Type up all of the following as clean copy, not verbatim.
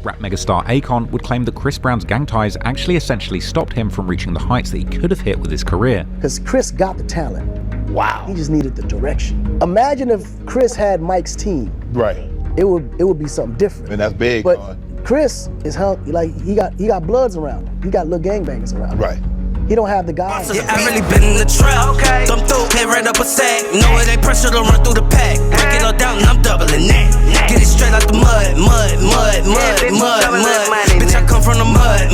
Rap megastar Akon would claim that Chris Brown's gang ties actually essentially stopped him from reaching the heights that he could have hit with his career. Because Chris got the talent. Wow. He just needed the direction. Imagine if Chris had Mike's team. Right. It would be something different. And that's big. But Chris is like he got bloods around him. He got little gangbangers around him. Right. He don't have the guys. Yeah, I really been in the trap. Okay. Come through, they ran up a sack. Know it ain't pressure to run through the pack. Break it all down and I'm doubling that. Get it straight out the mud. Bitch, I come from the mud.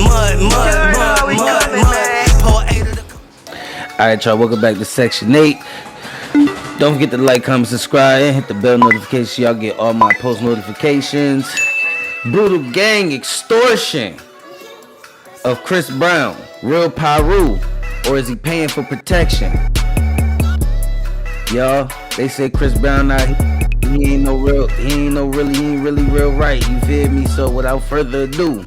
Alright, y'all, welcome back to Section 8. Don't forget to like, comment, subscribe, and hit the bell notification so y'all get all my post notifications. Brutal gang extortion of Chris Brown. Real Pyru, or is he paying for protection? Y'all, they say Chris Brown out here, he ain't really real right, you feel me? So without further ado,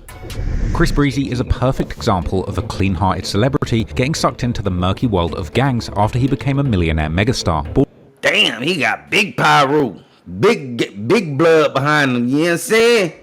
Chris Breezy is a perfect example of a clean-hearted celebrity getting sucked into the murky world of gangs after he became a millionaire megastar. Damn, he got big Pyru, big blood behind him, you know what I'm saying?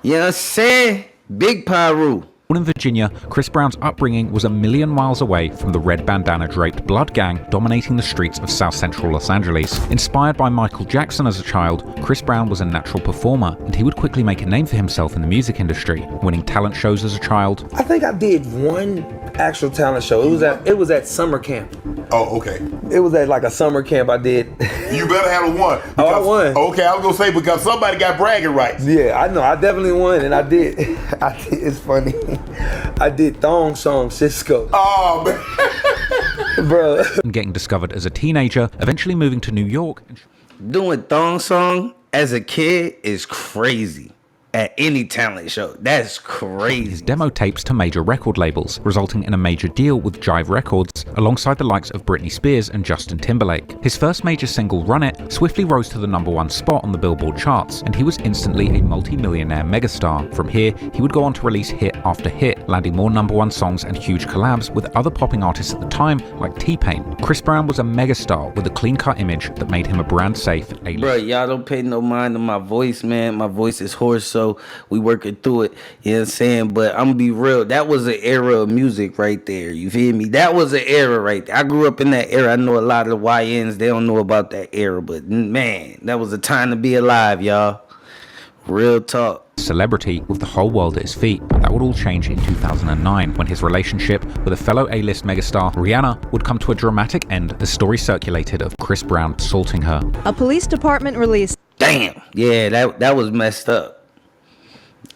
You know what I'm saying? Big Pyru. Born in Virginia, Chris Brown's upbringing was a million miles away from the red bandana-draped blood gang dominating the streets of South Central Los Angeles. Inspired by Michael Jackson as a child, Chris Brown was a natural performer, and he would quickly make a name for himself in the music industry, winning talent shows as a child. I think I did one actual talent show. It was at summer camp. Oh, okay. It was at like a summer camp I did. You better have one. Oh, I won. Okay, I was gonna say because somebody got bragging rights. Yeah, I know. I definitely won, and I did. It's funny. I did Thong Song Cisco. Oh, man. Bro. Getting discovered as a teenager, eventually moving to New York. Doing Thong Song as a kid is crazy. At any talent show, that's crazy. His demo tapes to major record labels, resulting in a major deal with Jive Records, alongside the likes of Britney Spears and Justin Timberlake. His first major single, Run It, swiftly rose to the #1 spot on the Billboard charts, and he was instantly a multi-millionaire megastar. From here, he would go on to release hit after hit, landing more #1 songs and huge collabs with other popping artists at the time, like T-Pain. Chris Brown was a megastar with a clean-cut image that made him a brand-safe A-list. Bro, y'all don't pay no mind to my voice, man. My voice is hoarse, so we working through it, you know what I'm saying? But I'm gonna be real, that was an era of music right there, you feel me? That was an era right there. I grew up in that era. I know a lot of the YNs, they don't know about that era, but man, that was a time to be alive, y'all. Real talk. Celebrity with the whole world at his feet. That would all change in 2009 when his relationship with a fellow A-list megastar, Rihanna, would come to a dramatic end as stories circulated of Chris Brown assaulting her. A police department released. Damn, yeah, that was messed up.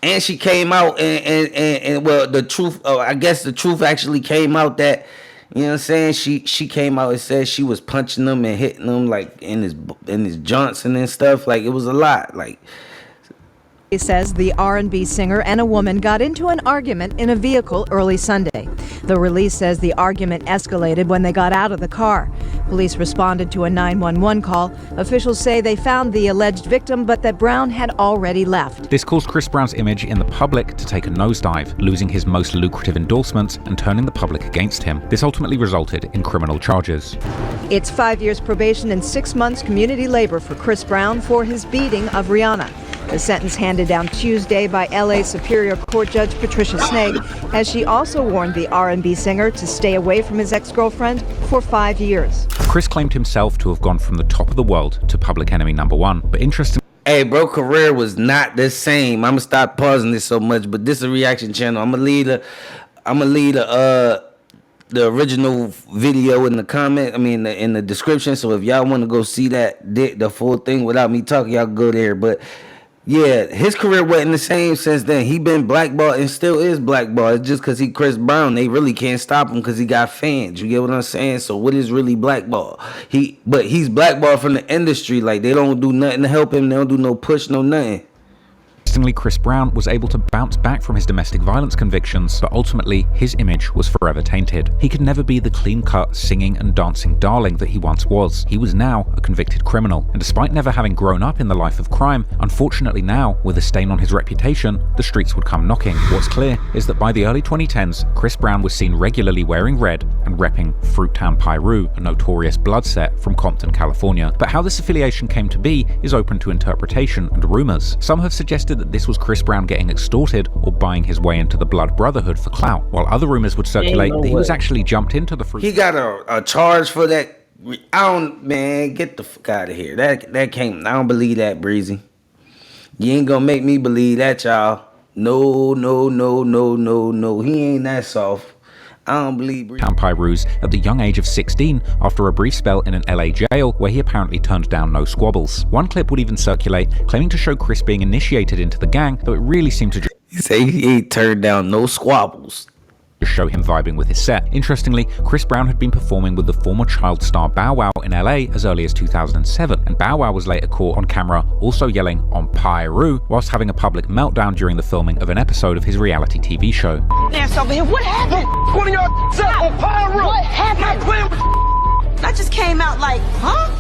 And she came out and well, the truth, I guess the truth actually came out that, you know what I'm saying, she came out and said she was punching him and hitting him like in his Johnson and stuff. Like, it was a lot. Like, He says the R&B singer and a woman got into an argument in a vehicle early Sunday. The release says the argument escalated when they got out of the car. Police responded to a 911 call. Officials say they found the alleged victim, but that Brown had already left. This caused Chris Brown's image in the public to take a nosedive, losing his most lucrative endorsements and turning the public against him. This ultimately resulted in criminal charges. It's 5 years probation and 6 months community labor for Chris Brown for his beating of Rihanna. The sentence handed down Tuesday by LA Superior Court Judge Patricia Snake, as she also warned the R&B singer to stay away from his ex-girlfriend for 5 years. Chris claimed himself to have gone from the top of the world to public enemy #1, but interestingly, hey, bro, career was not the same. I'm gonna stop pausing this so much, but this is a reaction channel. I'm gonna leave the original video in the comment. I mean, in the description. So if y'all want to go see that, the full thing without me talking, y'all go there. But yeah, his career wasn't the same since then. He been blackballed and still is blackballed. It's just because he Chris Brown. They really can't stop him because he got fans. You get what I'm saying? So what is really blackball? But he's blackballed from the industry. Like, they don't do nothing to help him. They don't do no push, no nothing. interestingly, Chris Brown was able to bounce back from his domestic violence convictions, but ultimately his image was forever tainted. He could never be the clean-cut, singing and dancing darling that he once was. He was now a convicted criminal, and despite never having grown up in the life of crime, unfortunately now, with a stain on his reputation, the streets would come knocking. What's clear is that by the early 2010s, Chris Brown was seen regularly wearing red and repping Fruittown Pyru, a notorious blood set from Compton, California. But how this affiliation came to be is open to interpretation and rumors. Some have suggested that that this was Chris Brown getting extorted or buying his way into the Blood Brotherhood for clout, while other rumors would circulate that he was actually jumped into the fruit. He got a charge for that. Get the fuck out of here. That can't. I don't believe that, Breezy. You ain't gonna make me believe that, y'all. No. He ain't that soft. I don't believe Pyrus at the young age of 16 after a brief spell in an LA jail where he apparently turned down no squabbles. One clip would even circulate claiming to show Chris being initiated into the gang, though it really seemed to say he ain't turned down no squabbles. Show him vibing with his set. Interestingly, Chris Brown had been performing with the former child star Bow Wow in LA as early as 2007, and Bow Wow was later caught on camera also yelling on Pyru whilst having a public meltdown during the filming of an episode of his reality TV show. Dance over here, what happened? One of y'all set on Pyru. What happened? I just came out like, huh?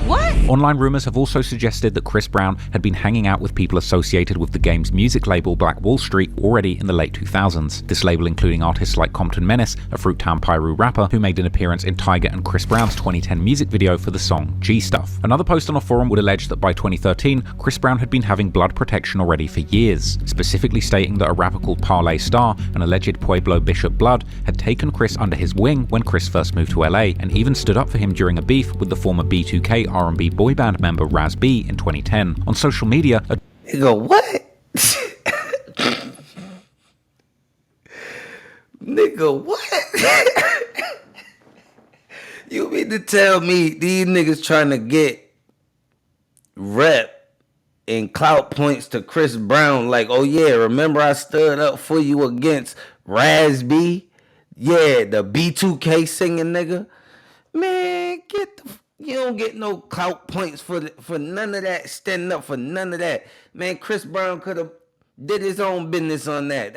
What? Online rumors have also suggested that Chris Brown had been hanging out with people associated with the game's music label Black Wall Street already in the late 2000s. This label including artists like Compton Menace, a Fruittown Pyru rapper who made an appearance in Tyga and Chris Brown's 2010 music video for the song G Stuff. Another post on a forum would allege that by 2013, Chris Brown had been having blood protection already for years, specifically stating that a rapper called Parlay Star, an alleged Pueblo Bishop Blood, had taken Chris under his wing when Chris first moved to LA and even stood up for him during a beef with the former B2K R&B boy band member Raz B in 2010. On social media, Nigga, what? Nigga, what? You mean to tell me these niggas trying to get rep and clout points to Chris Brown like, oh yeah, remember I stood up for you against Raz B? Yeah, the B2K singing nigga. Man, you don't get no clout points for none of that, standing up for none of that. Man, Chris Brown could have did his own business on that.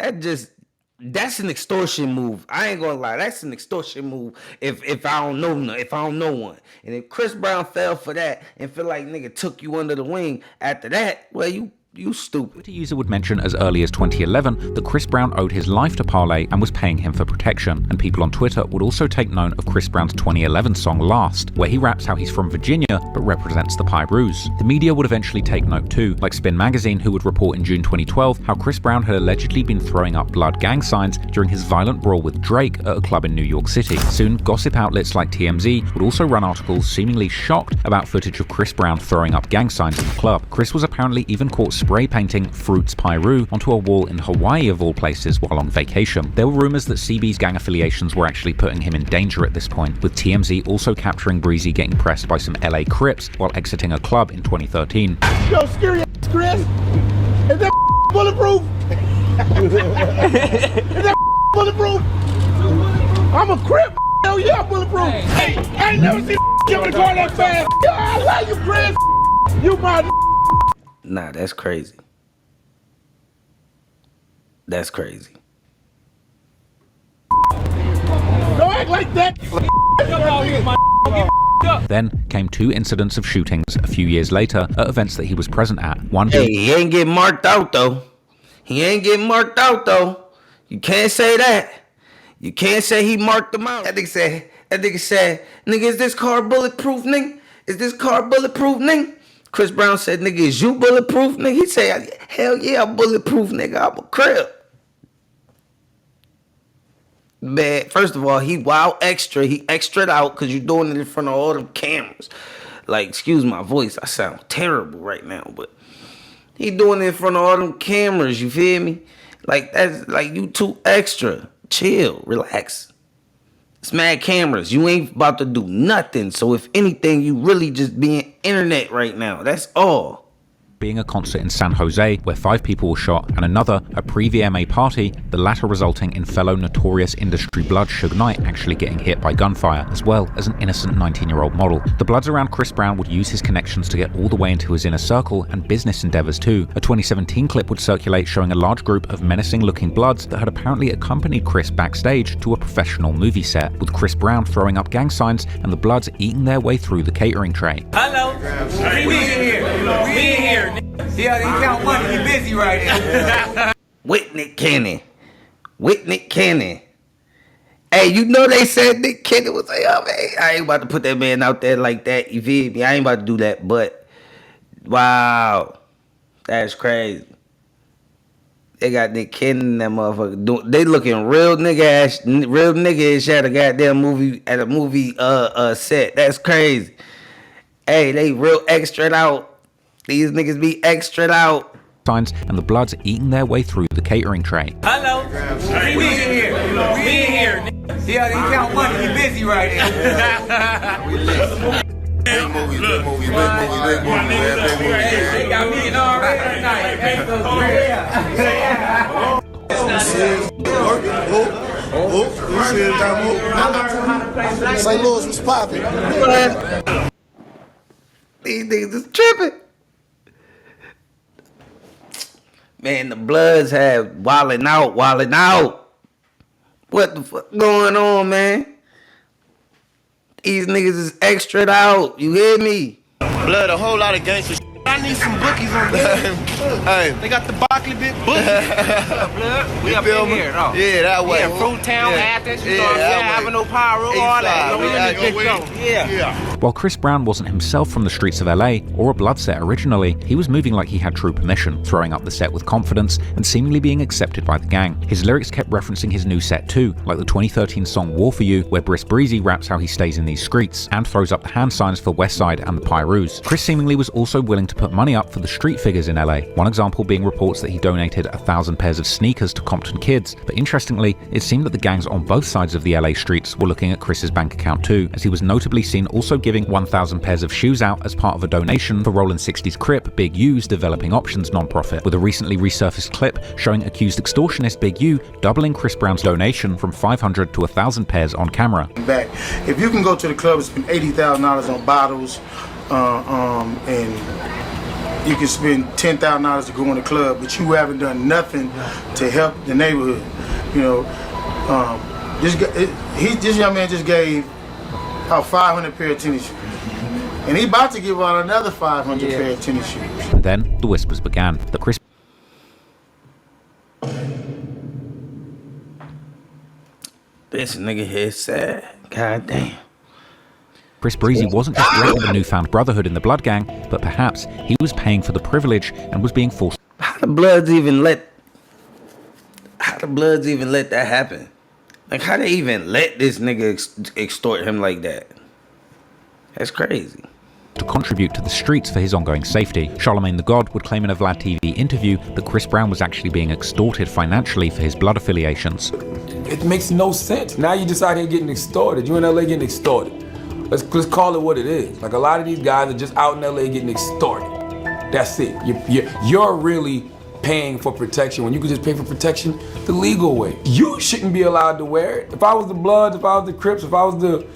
That's an extortion move. I ain't gonna lie, that's an extortion move if I don't know one. And if Chris Brown fell for that and feel like nigga took you under the wing after that, well, you stupid. Twitter user would mention as early as 2011 that Chris Brown owed his life to Parlay and was paying him for protection, and people on Twitter would also take note of Chris Brown's 2011 song Last, where he raps how he's from Virginia but represents the Pyrus. The media would eventually take note too, like Spin Magazine, who would report in June 2012 how Chris Brown had allegedly been throwing up blood gang signs during his violent brawl with Drake at a club in New York City. Soon, gossip outlets like TMZ would also run articles seemingly shocked about footage of Chris Brown throwing up gang signs in the club. Chris was apparently even caught spray painting Fruits Pyru onto a wall in Hawaii of all places while on vacation. There were rumors that CB's gang affiliations were actually putting him in danger at this point, with TMZ also capturing Breezy getting pressed by some LA Crips while exiting a club in 2013. Yo, scary ass Chris. Is that bulletproof? Is that bulletproof? I'm a Crip. Hell yeah, I'm bulletproof. Hey, I ain't never seen you in the car that fast. Yo, I like you, Chris. You my. Nah, that's crazy. That's crazy. Don't act like that. Then came two incidents of shootings a few years later at events that he was present at. One Hey, he ain't getting marked out though. You can't say that. You can't say he marked them out. That nigga said, nigga, is this car bulletproof, nigga? Chris Brown said, nigga, is you bulletproof, nigga? He said, hell yeah, I'm bulletproof, nigga. I'm a Crip. Man, first of all, he wild extra. He extra'd out because you're doing it in front of all them cameras. Like, excuse my voice. I sound terrible right now, but he doing it in front of all them cameras, you feel me? Like, that's like you too extra. Chill, relax. It's mad cameras. You ain't about to do nothing. So if anything, you really just being internet right now. That's all. being a concert in San Jose where 5 people were shot, and another, a pre-VMA party, the latter resulting in fellow Notorious industry blood Suge Knight actually getting hit by gunfire, as well as an innocent 19-year-old model. The Bloods around Chris Brown would use his connections to get all the way into his inner circle and business endeavors too. A 2017 clip would circulate showing a large group of menacing-looking Bloods that had apparently accompanied Chris backstage to a professional movie set, with Chris Brown throwing up gang signs and the Bloods eating their way through the catering tray. Hello, we in here. We in here. Yeah, he count money. He busy right now. Whitney Kenny. Hey, you know they said Nick Kenny was like, oh man, I ain't about to put that man out there like that. You feel me? I ain't about to do that. But wow, that's crazy. They got Nick Cannon and that motherfucker. They looking real nigga-ish at a goddamn movie, at a movie set. That's crazy. Hey, they real extra out. These niggas be extra out. Signs, and the Bloods eating their way through the catering tray. Hello. We in here. We in here. He count money. He busy right now. Big movie. They got me in already tonight. St. Louis was popping. These niggas is tripping. Man, the Bloods have wildin' out. What the fuck going on, man? These niggas is extra out. You hear me? Blood, a whole lot of gangster shit. I need some bookies on there. Hey, they got the Barkley bit bookies. Blood, we up in here, though. Yeah, that way. Yeah, Fruit Town, Athens, you know what I'm saying? Avenue, Pyro, all that. Yeah. While Chris Brown wasn't himself from the streets of LA or a Blood set originally, he was moving like he had true permission, throwing up the set with confidence and seemingly being accepted by the gang. His lyrics kept referencing his new set too, like the 2013 song War For You, where Briss Breezy raps how he stays in these streets and throws up the hand signs for Westside and the Pyrus. Chris seemingly was also willing to put money up for the street figures in LA, one example being reports that he donated 1,000 pairs of sneakers to Compton kids. But interestingly, it seemed that the gangs on both sides of the LA streets were looking at Chris's bank account too, as he was notably seen also giving 1,000 pairs of shoes out as part of a donation for Rollin' 60's Crip, Big U's Developing Options nonprofit, with a recently resurfaced clip showing accused extortionist Big U doubling Chris Brown's donation from 500 to 1,000 pairs on camera. Back. If you can go to the club and spend $80,000 on bottles, and you can spend $10,000 to go in the club, but you haven't done nothing to help the neighborhood. You know, this young man just gave out 500 pair of tennis shoes, and he about to give out another 500 pair of tennis shoes. And then the whispers began that Chris This nigga here is sad. God damn. Chris Breezy wasn't just breaking the newfound brotherhood in the Blood gang, but perhaps he was paying for the privilege and was being forced. How the Bloods even let that happen? Like, how they even let this nigga extort him like that? That's crazy. To contribute to the streets for his ongoing safety. Charlemagne the God would claim in a Vlad TV interview that Chris Brown was actually being extorted financially for his Blood affiliations. It makes no sense. Now you just out here getting extorted. You in LA getting extorted. Let's call it what it is. Like, a lot of these guys are just out in LA getting extorted. That's it. You're really paying for protection when you could just pay for protection the legal way. You shouldn't be allowed to wear it. If I was the Bloods, if I was the Crips, if I was the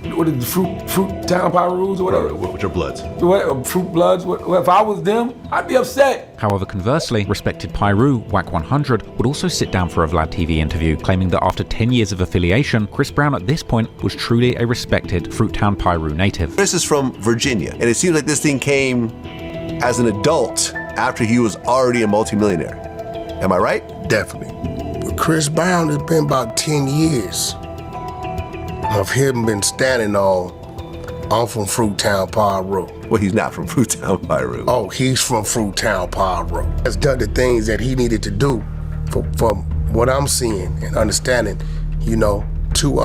Fruit Town Pyrus or whatever. Which are Bloods? What, Fruit Bloods. If I was them, I'd be upset. However, conversely, respected Pyru, Wack 100, would also sit down for a Vlad TV interview, claiming that after 10 years of affiliation, Chris Brown at this point was truly a respected Fruit Town Pyru native. Chris is from Virginia, and it seems like this thing came as an adult after he was already a multimillionaire. Am I right? Definitely. With Chris Brown, it's been about 10 years of him been standing on, I'm from Fruit Town Pyru. Well, he's not from Fruit Town Pyru. Oh, he's from Fruit Town Pyru. Has done the things that he needed to do from what I'm seeing and understanding, you know, to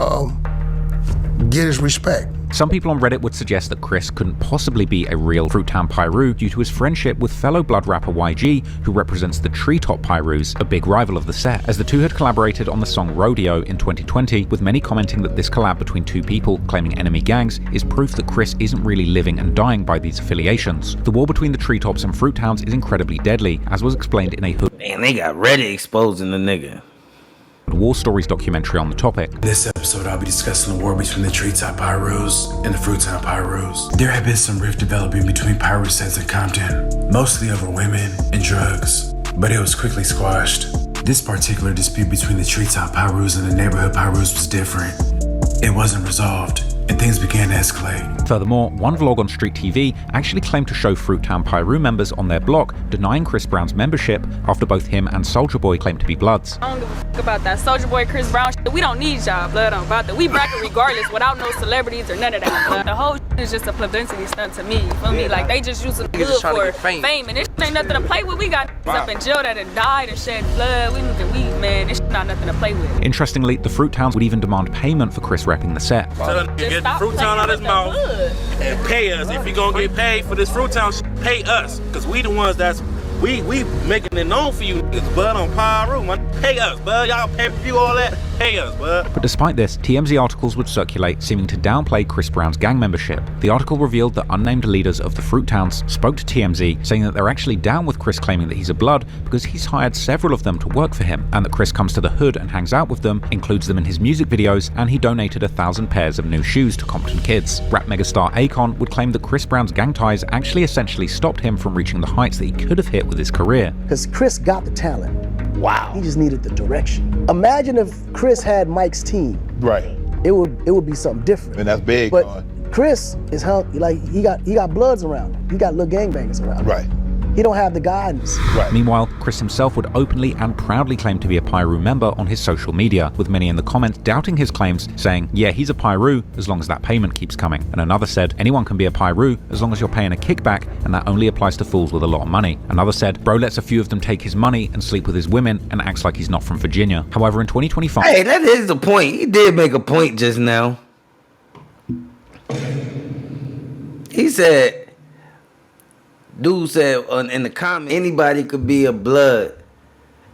get his respect. Some people on Reddit would suggest that Chris couldn't possibly be a real Fruit Town Pyru due to his friendship with fellow Blood rapper YG, who represents the Treetop Pyrus, a big rival of the set, as the two had collaborated on the song Rodeo in 2020, with many commenting that this collab between two people claiming enemy gangs is proof that Chris isn't really living and dying by these affiliations. The war between the Treetops and Fruit Towns is incredibly deadly, as was explained in a Man, they got Reddit exposing the nigga. War Stories documentary on the topic. In this episode, I'll be discussing the war between the Treetop Pyrus and the Fruit Town Pyrus. There had been some rift developing between Pyrus heads in Compton, mostly over women and drugs, but it was quickly squashed. This particular dispute between the Treetop Pyrus and the neighborhood Pyrus was different. It wasn't resolved, and things began to escalate. Furthermore, one vlog on Street TV actually claimed to show Fruittown Piru members on their block denying Chris Brown's membership after both him and Soulja Boy claimed to be Bloods. I don't give a fuck about that Soulja Boy, Chris Brown shit. We don't need y'all, blood on about that. We bracket regardless without no celebrities or none of that, blood. The whole shit is just a publicity stunt to me, you feel me? Like, they just using the good for fame, and this shit ain't nothing to play with. We got up in jail that had died and shed blood. We need to weed, man. This shit not nothing to play with. Interestingly, the Fruittowns would even demand payment for Chris repping the set. Tell them to get the Fruittown out of his mouth and pay us. If you gonna get paid for this Fruittown shit, pay us. Cause we the ones that's we making it known for you niggas, bud, on Pyro, man. Pay us, bud. Y'all pay for you all that. Pay us, bud. But despite this, TMZ articles would circulate seeming to downplay Chris Brown's gang membership. The article revealed that unnamed leaders of the Fruittowns spoke to TMZ saying that they're actually down with Chris claiming that he's a Blood because he's hired several of them to work for him, and that Chris comes to the hood and hangs out with them, includes them in his music videos, and he donated 1,000 pairs of new shoes to Compton kids. Rap megastar Akon would claim that Chris Brown's gang ties actually essentially stopped him from reaching the heights that he could have hit with his career. Because Chris got the talent. Wow. He just needed the direction. Imagine if Chris had Mike's team. Right. It would be something different. And that's big. But Chris is he got Bloods around him. He got little gangbangers around him. Right. He don't have the guidance. Right. Meanwhile, Chris himself would openly and proudly claim to be a Piru member on his social media, with many in the comments doubting his claims, saying, yeah, he's a Piru as long as that payment keeps coming. And another said, anyone can be a Piru as long as you're paying a kickback, and that only applies to fools with a lot of money. Another said, bro lets a few of them take his money and sleep with his women and acts like he's not from Virginia. However, in 2025... Hey, that is the point. He did make a point just now. He said... Dude said in the comment, anybody could be a Blood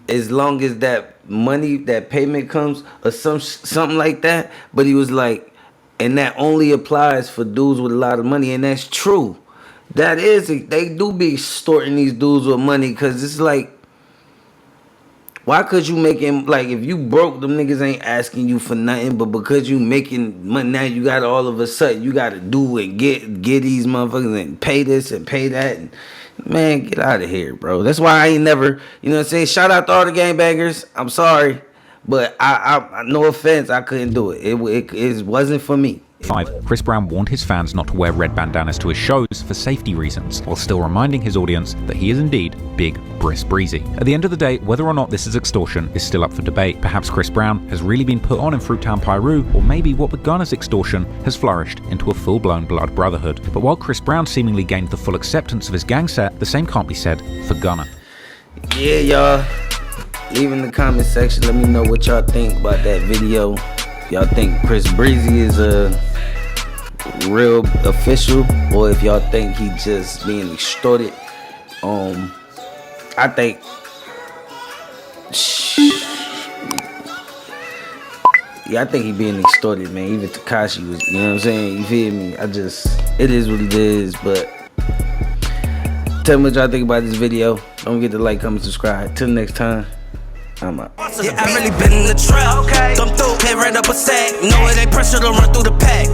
as long as that money, that payment comes or something like that. But he was like, and that only applies for dudes with a lot of money. And that's true. That is, they do be extorting these dudes with money, because it's like, why could you make him, like, if you broke, them niggas ain't asking you for nothing, but because you making money now, you got all of a sudden, you got to do and get these motherfuckers and pay this and pay that. And, man, get out of here, bro. That's why I ain't never, you know what I'm saying? Shout out to all the gangbangers. I'm sorry, but I no offense, I couldn't do it. It wasn't for me. 5. Chris Brown warned his fans not to wear red bandanas to his shows for safety reasons, while still reminding his audience that he is indeed Big Briss Breezy. At the end of the day, whether or not this is extortion is still up for debate. Perhaps Chris Brown has really been put on in Fruittown Piru, or maybe what begun as extortion has flourished into a full-blown blood brotherhood. But while Chris Brown seemingly gained the full acceptance of his gang set, the same can't be said for Gunna. Yeah, y'all. Leave in the comment section. Let me know what y'all think about that video. Y'all think Chris Breezy is a real official, or if y'all think he just being extorted. I think I think he being extorted, man. Even Tekashi was, you know what I'm saying? You feel me? It is what it is. But tell me what y'all think about this video. Don't forget to like, comment, subscribe. Till next time, I'm out. Yeah, I really been in the trap. Come through, pay right up a sack. No, it ain't pressure to run through the pack.